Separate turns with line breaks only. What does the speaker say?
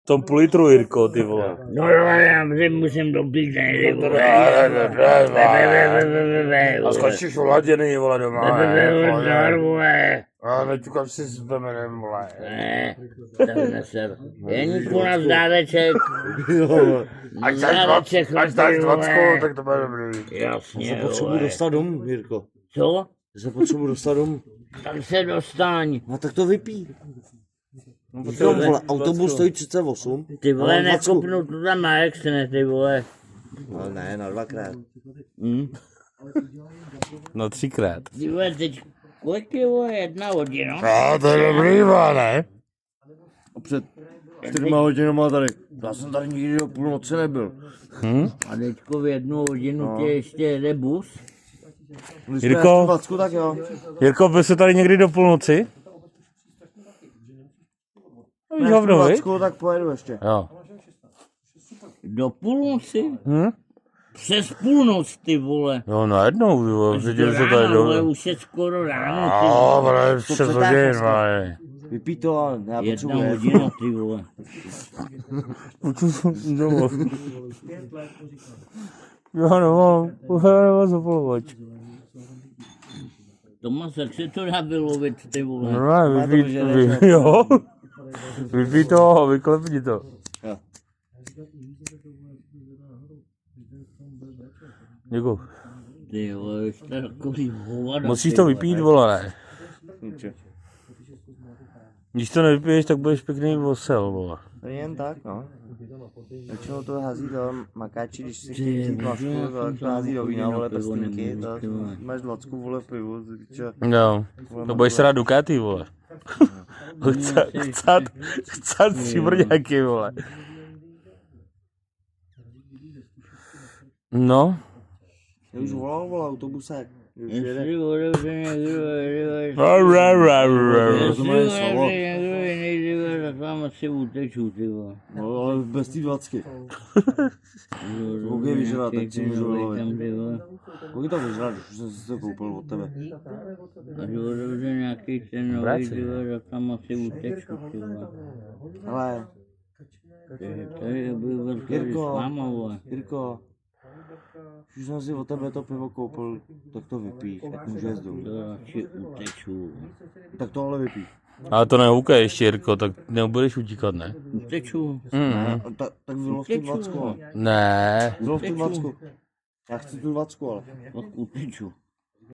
tom půl litru, Jirko, ty vole.
No já musím do pízne, ty vole.
A skončíš uladěný, vole, doma.
Vole.
A neťukám si s bemenem, vole.
Ne, tak neser. Jeníku na vzdáleček.
Až dáš 20, tak to bude dobrý.
Jasně,
Potřebuji dostat domů, Jirko.
Co?
Se potřebuji dostat domů.
Tak se dostaň.
No tak to vypij. No, vole, autobus stojí 38.
Ty vole,
Ale 20.
nekopnu to tam na externe, ty vole.
No ne, na dvakrát.
No 3krát.
Ty vole, teď kolik je, vole, 1 hodina?
No, to je dobrý, vole, ne?
A před 4 hodinama tady. Já jsem tady nikdy do půlnoci nebyl.
A teďko v 1 hodinu tě ještě jede bus?
Když
Jirko?
jsme na 20, tak jo.
Jirko, byl jsi tady někdy do půlnoci? Víš hovno, viď?
20, tak pojedu ještě.
Jo.
Do půlnoci? Přes půlnoc, ty vole.
Jo, najednou, ty vole, viděli se tady
vole,
do...
už je skoro ráno, ty
Jo,
vole.
vole, 6 hodin, vole.
Vypij to, ale já
1
potřebuji.
hodina, ty vole.
Já nemám zapalovač.
Tomas, jak se to dá vylovit, ty vole?
No, jo. Vypij to, vyklepni to.
Jo.
Děkuju.
Ty vole, jste takový hovada.
Musíš to vypít, vole, ne? Když to nevypiješ, tak budeš pěkný osel, vole.
To je jen tak, no. Většinou to hází do makáči, když si chtějí vzít masku, tak to hází do vína, vole, prstínky, to máš 20, vole, pivu, čo.
Jo, to budeš se rád Ducati, vole. Chcát stříbrňáky, vole. No.
Já už volal autobusák. Už jede.
Jestli otevře někdo,
Rozumíš slovo?
tak vám asi uteču, ty vole.
No, ale bez té 20. Kolik je vyžrat, tak si můžu vylovit. Kolik to vyžrat, už jsem si to koupil od tebe.
Až otevře nějaký ten nový, ty vole, tak tam asi uteču, ty vole.
Ale,
Tady byl velký s máma, vole.
Jirko, už jsem si od tebe to pivo koupil, tak to vypij, tak můžu jezd dolů.
To radši uteču.
Tak to ale vypij.
Ale to nehoukej ještě, Jirko, tak nebudeš utíkat, ne?
Uteču.
Tak vylov tu 20, ale.
Ne.
Vylov tu 20. Já chci tu 20, ale.
Tak uteču.